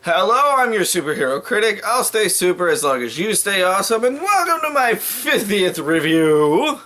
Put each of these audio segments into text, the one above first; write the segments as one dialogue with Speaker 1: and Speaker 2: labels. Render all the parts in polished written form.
Speaker 1: Hello, I'm your superhero critic. I'll stay super as long as you stay awesome, and welcome to my 50th review!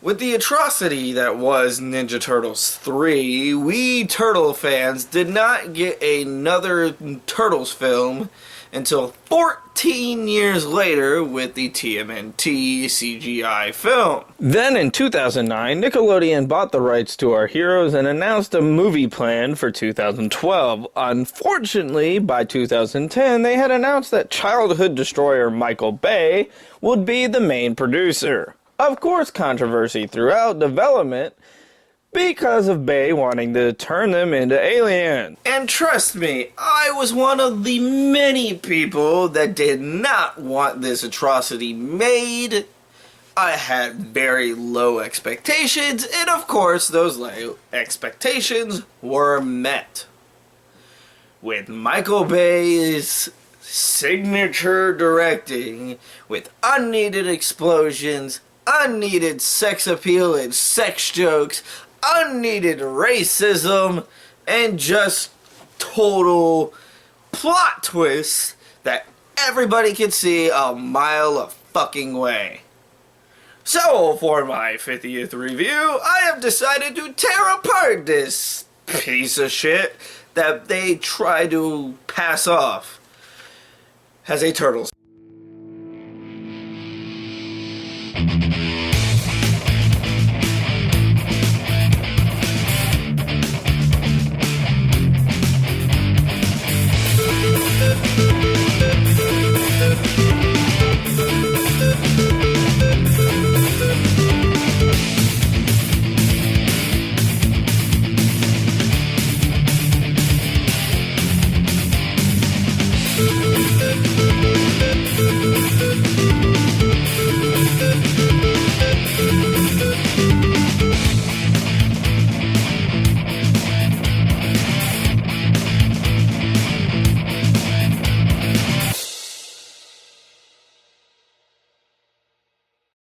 Speaker 1: With the atrocity that was Ninja Turtles 3, we Turtle fans did not get another Turtles film until 14 years later with the TMNT CGI film. Then in 2009, Nickelodeon bought the rights to our heroes and announced a movie plan for 2012. Unfortunately, by 2010, they had announced that childhood destroyer Michael Bay would be the main producer. Of course, controversy throughout development because of Bay wanting to turn them into aliens. And trust me, I was one of the many people that did not want this atrocity made. I had very low expectations, and of course those low expectations were met. With Michael Bay's signature directing, with unneeded explosions, unneeded sex appeal and sex jokes, unneeded racism, and just total plot twists that everybody can see a mile a fucking way. So, for my 50th review, I have decided to tear apart this piece of shit that they try to pass off as a Turtles.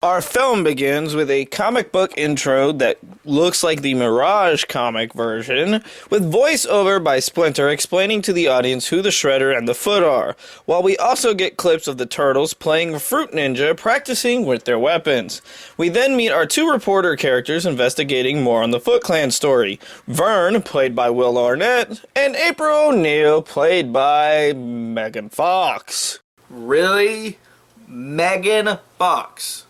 Speaker 1: Our film begins with a comic book intro that looks like the Mirage comic version, with voiceover by Splinter explaining to the audience who the Shredder and the Foot are, while we also get clips of the Turtles playing Fruit Ninja practicing with their weapons. We then meet our two reporter characters investigating more on the Foot Clan story, Vern, played by Will Arnett, and April O'Neil, played by Megan Fox. Really? Megan Fox?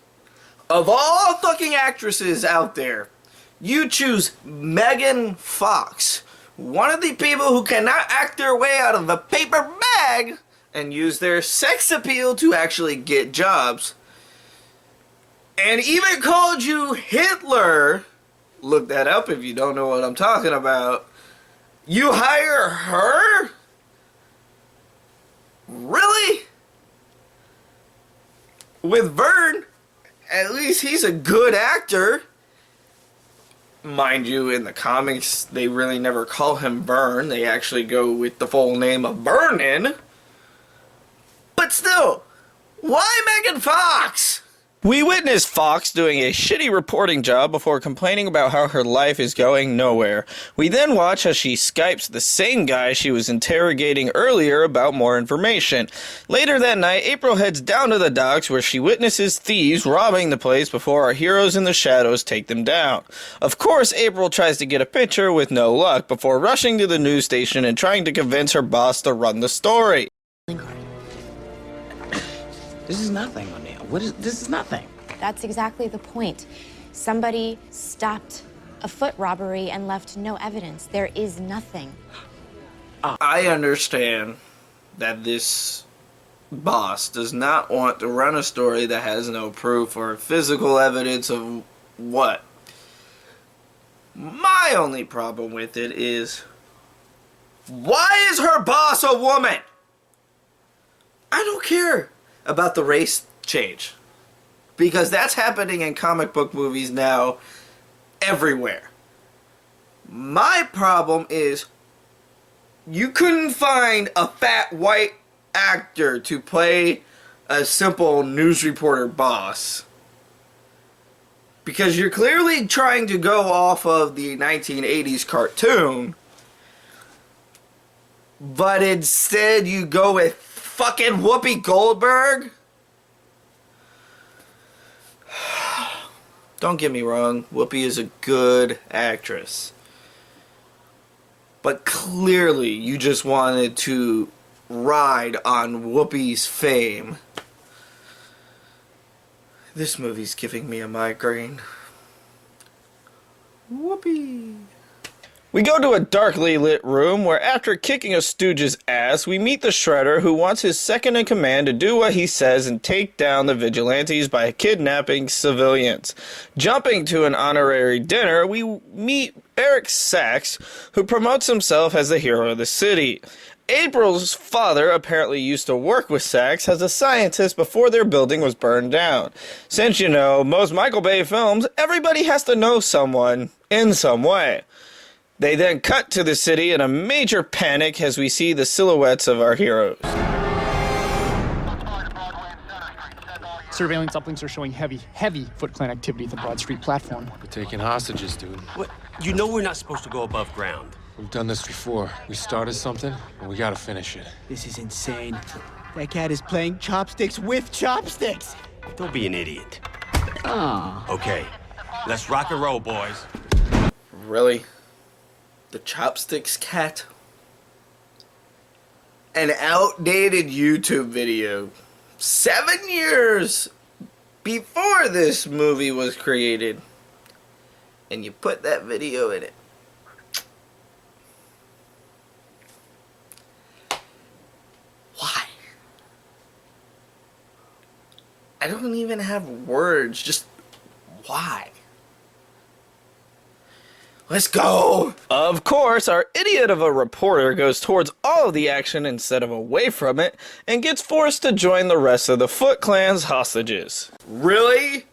Speaker 1: Of all fucking actresses out there, you choose Megan Fox, one of the people who cannot act their way out of a paper bag and use their sex appeal to actually get jobs, and even called you Hitler. Look that up if you don't know what I'm talking about. You hire her? Really? With Vern, at least he's a good actor. Mind you, in the comics, they really never call him Vern. They actually go with the full name of Vernon. But still, why Megan Fox? We witness Fox doing a shitty reporting job before complaining about how her life is going nowhere. We then watch as she Skypes the same guy she was interrogating earlier about more information. Later that night, April heads down to the docks where she witnesses thieves robbing the place before our heroes in the shadows take them down. Of course, April tries to get a picture with no luck before rushing to the news station and trying to convince her boss to run the story.
Speaker 2: This is nothing, O'Neil. This is nothing.
Speaker 3: That's exactly the point. Somebody stopped a foot robbery and left no evidence. There is nothing.
Speaker 1: I understand that this boss does not want to run a story that has no proof or physical evidence of what. My only problem with it is, why is her boss a woman? I don't care about the race change, because that's happening in comic book movies now everywhere. My problem is, you couldn't find a fat white actor to play a simple news reporter boss, because you're clearly trying to go off of the 1980s cartoon but instead you go with fucking Whoopi Goldberg? Don't get me wrong, Whoopi is a good actress. But clearly you just wanted to ride on Whoopi's fame. This movie's giving me a migraine. Whoopi. We go to a darkly lit room where after kicking a stooge's ass, we meet the Shredder who wants his second in command to do what he says and take down the vigilantes by kidnapping civilians. Jumping to an honorary dinner, we meet Eric Sachs, who promotes himself as the hero of the city. April's father apparently used to work with Sachs as a scientist before their building was burned down. Since, you know, most Michael Bay films, everybody has to know someone in some way. They then cut to the city in a major panic as we see the silhouettes of our heroes.
Speaker 4: Surveillance uplinks are showing heavy Foot Clan activity at the Broad Street platform.
Speaker 5: We're taking hostages, dude.
Speaker 6: What? You know we're not supposed to go above ground.
Speaker 5: We've done this before. We started something, and we gotta finish it.
Speaker 7: This is insane. That cat is playing chopsticks with chopsticks.
Speaker 6: Don't be an idiot.
Speaker 7: Ah.
Speaker 6: Okay, let's rock and roll, boys.
Speaker 1: Really? The Chopsticks cat? An outdated YouTube video 7 years before this movie was created. And you put that video in it. Why? I don't even have words. Just why? Let's go! Of course, our idiot of a reporter goes towards all of the action instead of away from it, and gets forced to join the rest of the Foot Clan's hostages. Really?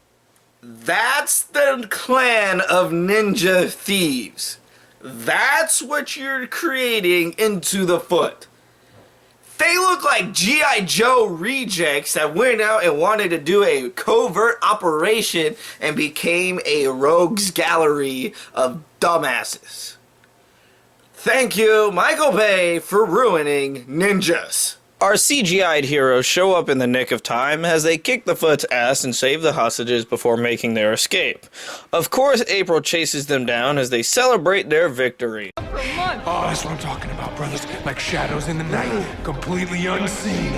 Speaker 1: That's the clan of ninja thieves. That's what you're creating into the Foot. They look like G.I. Joe rejects that went out and wanted to do a covert operation and became a rogues gallery of dumbasses. Thank you, Michael Bay, for ruining ninjas. Our CGI'd heroes show up in the nick of time as they kick the Foot's ass and save the hostages before making their escape. Of course, April chases them down as they celebrate their victory.
Speaker 5: Oh, that's what I'm talking about, brothers. Like shadows in the night, completely unseen.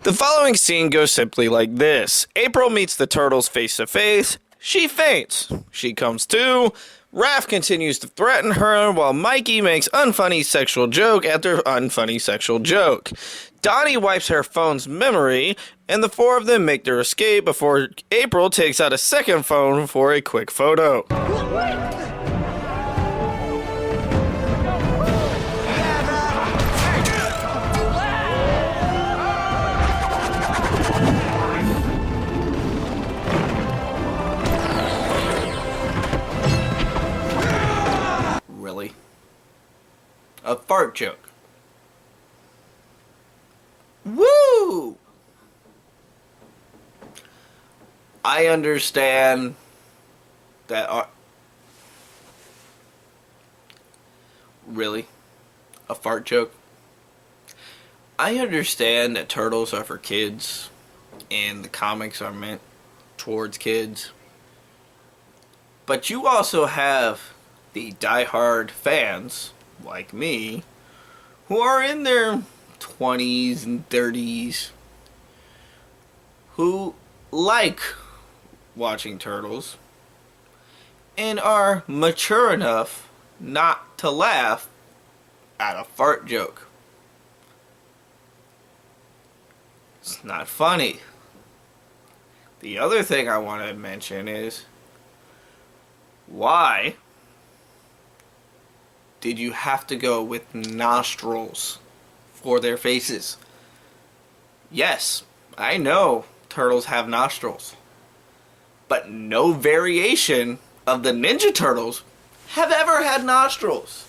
Speaker 1: The following scene goes simply like this. April meets the turtles face to face. She faints. She comes to. Raph continues to threaten her while Mikey makes unfunny sexual joke after unfunny sexual joke. Donnie wipes her phone's memory, and the four of them make their escape before April takes out a second phone for a quick photo. Really? A fart joke. Woo! I understand that. Really? A fart joke? I understand that turtles are for kids and the comics are meant towards kids. But you also have the diehard fans, like me, who are in their 20s and 30s, who like watching turtles and are mature enough not to laugh at a fart joke. It's not funny. The other thing I want to mention is, why did you have to go with nostrils for their faces? Yes, I know turtles have nostrils, but no variation of the Ninja Turtles have ever had nostrils.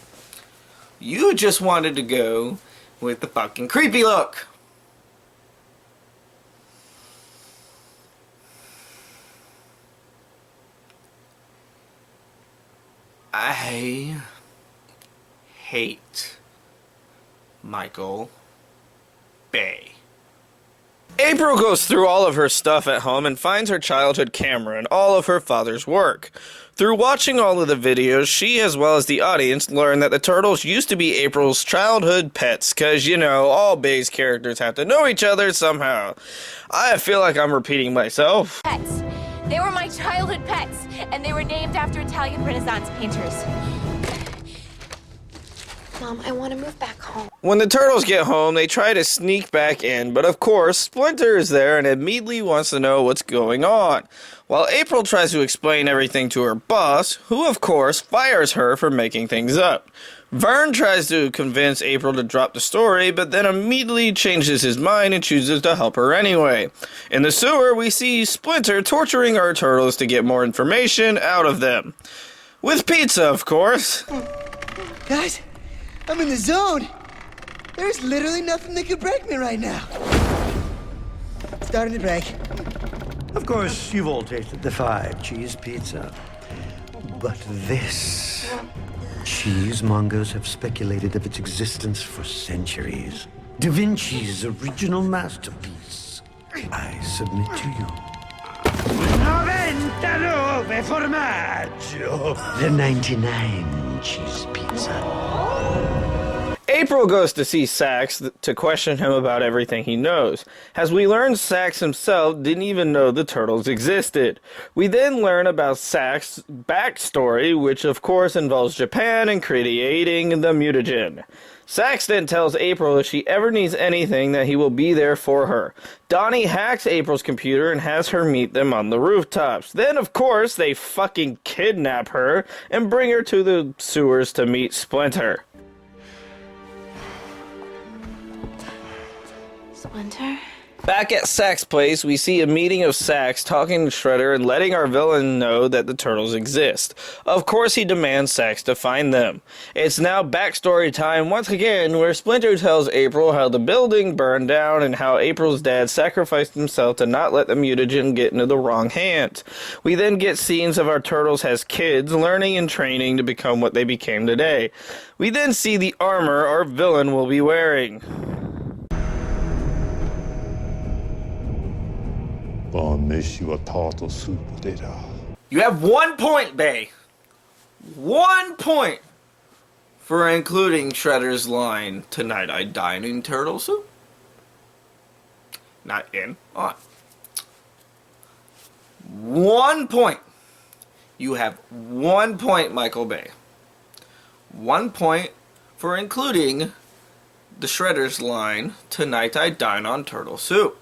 Speaker 1: You just wanted to go with the fucking creepy look. I hate Michael Bay. April goes through all of her stuff at home and finds her childhood camera and all of her father's work. Through watching all of the videos, she, as well as the audience, learned that the turtles used to be April's childhood pets, cause, you know, all Bay's characters have to know each other somehow. I feel like I'm repeating myself.
Speaker 8: Pets. They were my childhood pets, and they were named after Italian Renaissance painters.
Speaker 3: Mom, I want to move back home.
Speaker 1: When the turtles get home, they try to sneak back in, but of course, Splinter is there and immediately wants to know what's going on. While April tries to explain everything to her boss, who of course fires her for making things up. Vern tries to convince April to drop the story, but then immediately changes his mind and chooses to help her anyway. In the sewer, we see Splinter torturing our turtles to get more information out of them. With pizza, of course.
Speaker 7: Guys, I'm in the zone. There's literally nothing that could break me right now. Starting to break.
Speaker 9: Of course, you've all tasted the 5-cheese pizza. But this... Cheesemongers have speculated of its existence for centuries. Da Vinci's original masterpiece. I submit to you. 99 formaggio! The 99 cheese pizza.
Speaker 1: April goes to see Sax to question him about everything he knows. As we learn, Sax himself didn't even know the turtles existed. We then learn about Sax's backstory, which of course involves Japan and creating the mutagen. Sax then tells April if she ever needs anything that he will be there for her. Donnie hacks April's computer and has her meet them on the rooftops. Then, of course, they fucking kidnap her and bring her to the sewers to meet Splinter.
Speaker 3: Splinter?
Speaker 1: Back at Sax's place, we see a meeting of Sax talking to Shredder and letting our villain know that the turtles exist. Of course, he demands Sax to find them. It's now backstory time once again, where Splinter tells April how the building burned down and how April's dad sacrificed himself to not let the mutagen get into the wrong hands. We then get scenes of our turtles as kids, learning and training to become what they became today. We then see the armor our villain will be wearing. You have 1 point, Bay. 1 point for including Shredder's line, "Tonight I dine in turtle soup." Not in, on. 1 point. You have 1 point, Michael Bay. 1 point for including the Shredder's line, "Tonight I dine on turtle soup."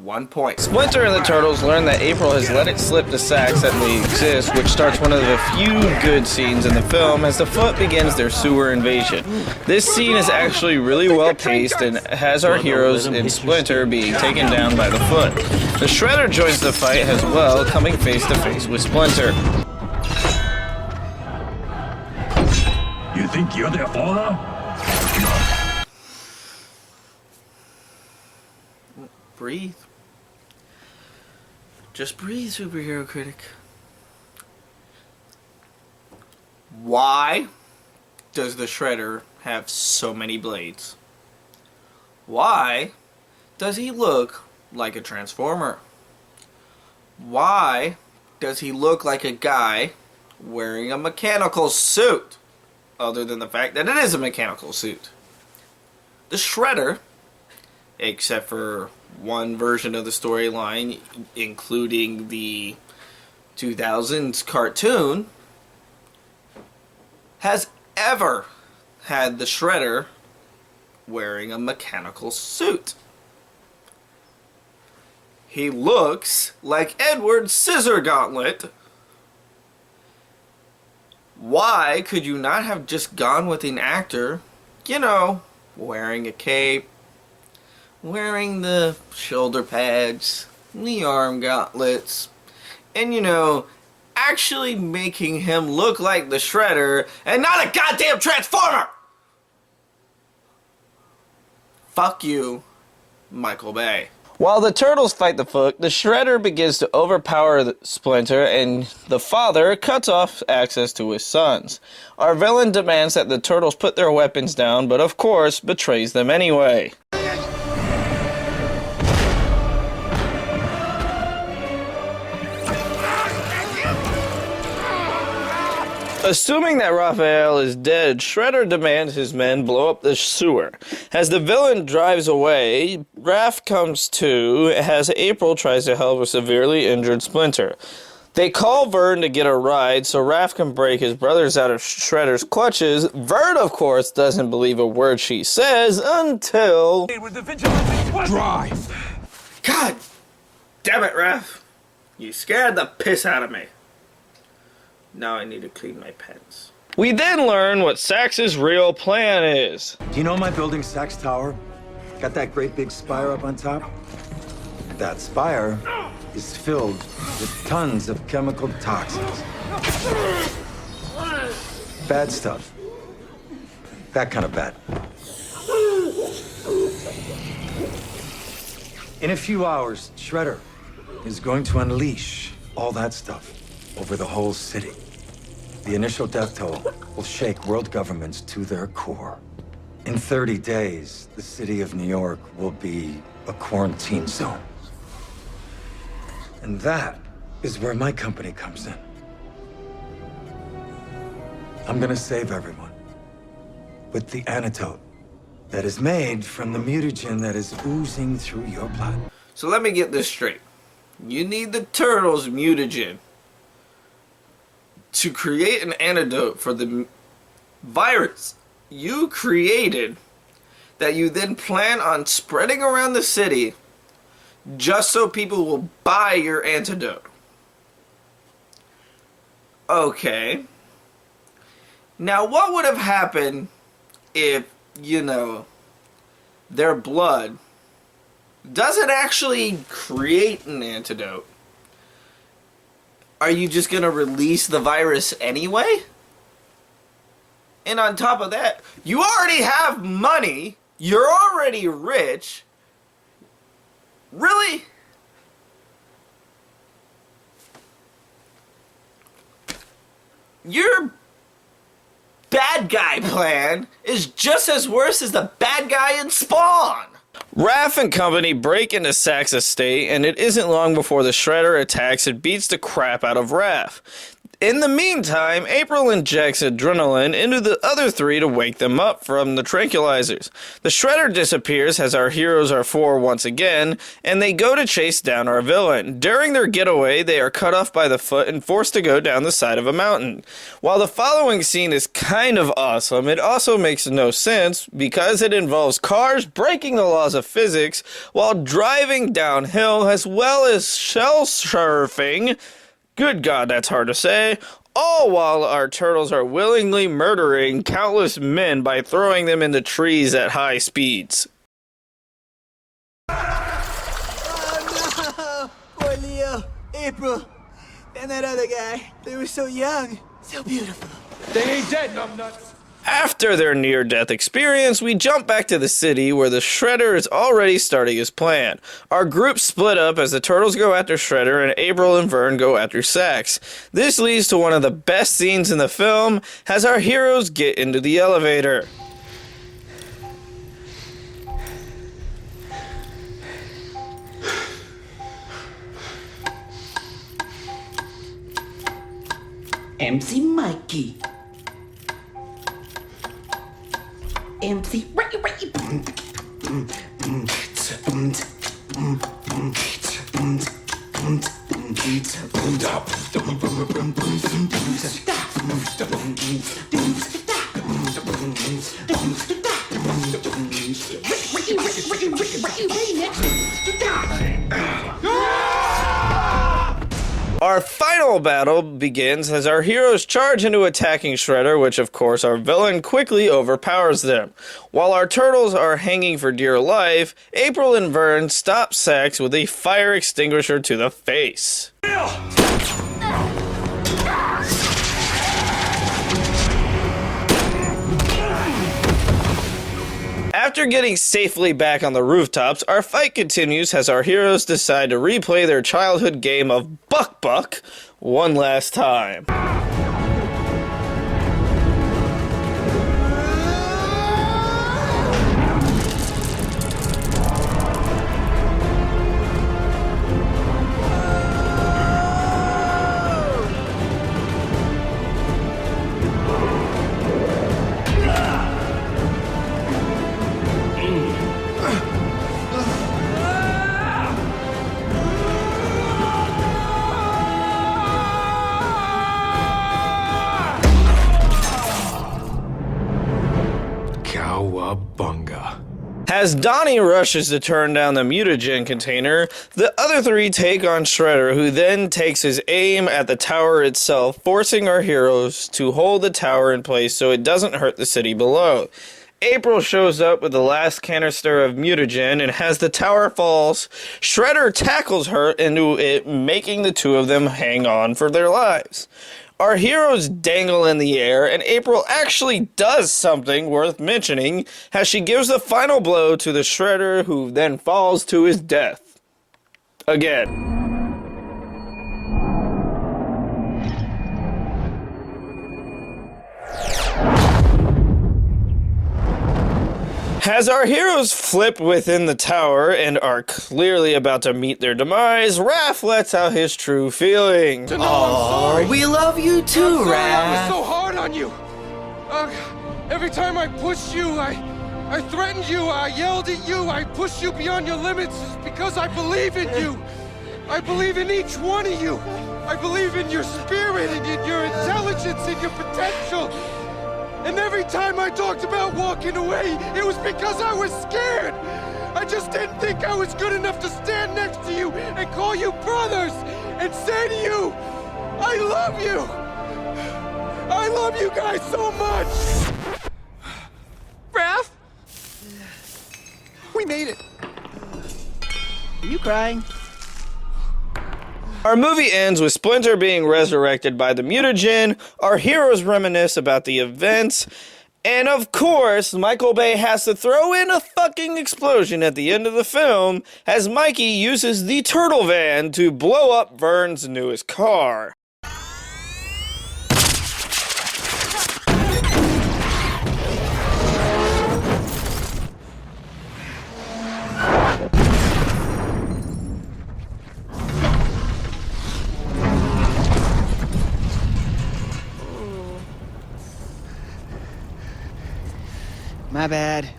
Speaker 1: 1 point. Splinter and the Turtles learn that April has let it slip to Sax that we exist, which starts one of the few good scenes in the film as the Foot begins their sewer invasion. This scene is actually really well paced and has our heroes in Splinter being taken down by the Foot. The Shredder joins the fight as well, coming face to face with Splinter.
Speaker 5: You think you're the owner?
Speaker 1: Breathe. Just breathe, superhero critic. Why does the Shredder have so many blades? Why does he look like a Transformer? Why does he look like a guy wearing a mechanical suit? Other than the fact that it is a mechanical suit. The Shredder, except for one version of the storyline, including the 2000s cartoon, has ever had the Shredder wearing a mechanical suit. He looks like Edward Scissorgauntlet. Why could you not have just gone with an actor, you know, wearing a cape, wearing the shoulder pads, the arm gauntlets, and, you know, actually making him look like the Shredder and not a goddamn Transformer? Fuck you, Michael Bay. While the Turtles fight the Foot, the Shredder begins to overpower Splinter, and the father cuts off access to his sons. Our villain demands that the Turtles put their weapons down, but of course betrays them anyway. Assuming that Raphael is dead, Shredder demands his men blow up the sewer. As the villain drives away, Raph comes to as April tries to help a severely injured Splinter. They call Vern to get a ride so Raph can break his brothers out of Shredder's clutches. Vern, of course, doesn't believe a word she says until...
Speaker 5: Drive!
Speaker 1: God damn it, Raph. You scared the piss out of me. Now I need to clean my pens. We then learn what Sax's real plan is.
Speaker 10: Do you know my building, Sax Tower? Got that great big spire up on top? That spire is filled with tons of chemical toxins. Bad stuff. That kind of bad. In a few hours, Shredder is going to unleash all that stuff over the whole city. The initial death toll will shake world governments to their core. In 30 days, the city of New York will be a quarantine zone. And that is where my company comes in. I'm gonna save everyone with the antidote that is made from the mutagen that is oozing through your blood.
Speaker 1: So let me get this straight. You need the Turtles' mutagen to create an antidote for the virus you created that you then plan on spreading around the city just so people will buy your antidote. Okay. Now what would have happened if, you know, their blood doesn't actually create an antidote? Are you just gonna release the virus anyway? And on top of that, you already have money. You're already rich. Really? Your bad guy plan is just as worse as the bad guy in Spawn. Raph and company break into Sax's estate, and it isn't long before the Shredder attacks and beats the crap out of Raph. In the meantime, April injects adrenaline into the other three to wake them up from the tranquilizers. The Shredder disappears as our heroes are four once again, and they go to chase down our villain. During their getaway, they are cut off by the Foot and forced to go down the side of a mountain. While the following scene is kind of awesome, it also makes no sense because it involves cars breaking the laws of physics while driving downhill, as well as shell surfing. Good God, that's hard to say. All while our turtles are willingly murdering countless men by throwing them into trees at high speeds.
Speaker 7: Oh no! Poor Leo, April, and that other guy. They were so young, so beautiful.
Speaker 5: They ain't dead, numbnuts.
Speaker 1: After their near-death experience, we jump back to the city where the Shredder is already starting his plan. Our group split up as the Turtles go after Shredder and April and Vern go after Sax. This leads to one of the best scenes in the film as our heroes get into the elevator.
Speaker 2: MC Mikey. MC
Speaker 1: Our final battle begins as our heroes charge into attacking Shredder, which of course our villain quickly overpowers them. While our turtles are hanging for dear life, April and Vern stop Sax with a fire extinguisher to the face. After getting safely back on the rooftops, our fight continues as our heroes decide to replay their childhood game of Buck Buck one last time.
Speaker 5: Cowabunga.
Speaker 1: As Donnie rushes to turn down the mutagen container, the other three take on Shredder, who then takes his aim at the tower itself, forcing our heroes to hold the tower in place so it doesn't hurt the city below. April shows up with the last canister of mutagen, and as the tower falls, Shredder tackles her into it, making the two of them hang on for their lives. Our heroes dangle in the air, and April actually does something worth mentioning as she gives the final blow to the Shredder, who then falls to his death. Again. As our heroes flip within the tower and are clearly about to meet their demise, Raph lets out his true feelings.
Speaker 5: No, I'm sorry.
Speaker 7: We love you too,
Speaker 5: I'm sorry, I
Speaker 7: Raph.
Speaker 5: was so hard on you. Every time I pushed you, I threatened you, I yelled at you, I pushed you beyond your limits because I believe in you. I believe in each one of you. I believe in your spirit and in your intelligence and your potential. And every time I talked about walking away, it was because I was scared. I just didn't think I was good enough to stand next to you and call you brothers and say to you, I love you. I love you guys so much.
Speaker 7: Raph? We made it. Are you crying?
Speaker 1: Our movie ends with Splinter being resurrected by the mutagen, our heroes reminisce about the events, and of course, Michael Bay has to throw in a fucking explosion at the end of the film as Mikey uses the turtle van to blow up Vern's newest car.
Speaker 7: My bad.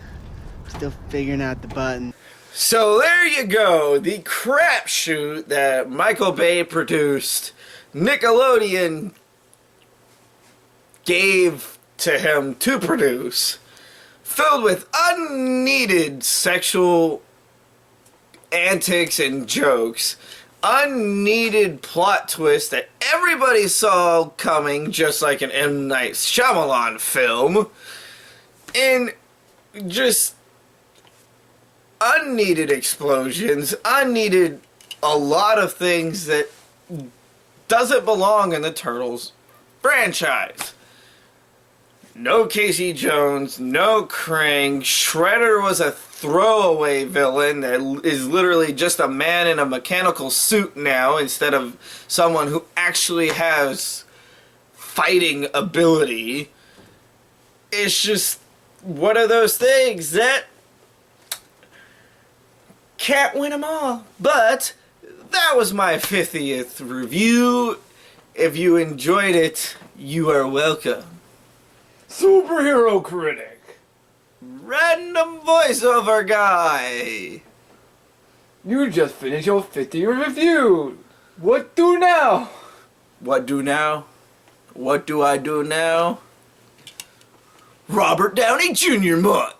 Speaker 7: Still figuring out the button.
Speaker 1: So there you go, the crapshoot that Michael Bay produced, Nickelodeon gave to him to produce, filled with unneeded sexual antics and jokes, unneeded plot twists that everybody saw coming, just like an M. Night Shyamalan film, and just unneeded explosions, unneeded a lot of things that doesn't belong in the Turtles franchise. No Casey Jones, no Krang. Shredder was a throwaway villain that is literally just a man in a mechanical suit now instead of someone who actually has fighting ability. It's just one of those things that can't win them all. But that was my 50th review. If you enjoyed it, you are welcome.
Speaker 11: Superhero Critic.
Speaker 1: Random voiceover guy.
Speaker 11: You just finished your 50th review. What do now?
Speaker 1: What do now? What do I do now? Robert Downey Jr. month.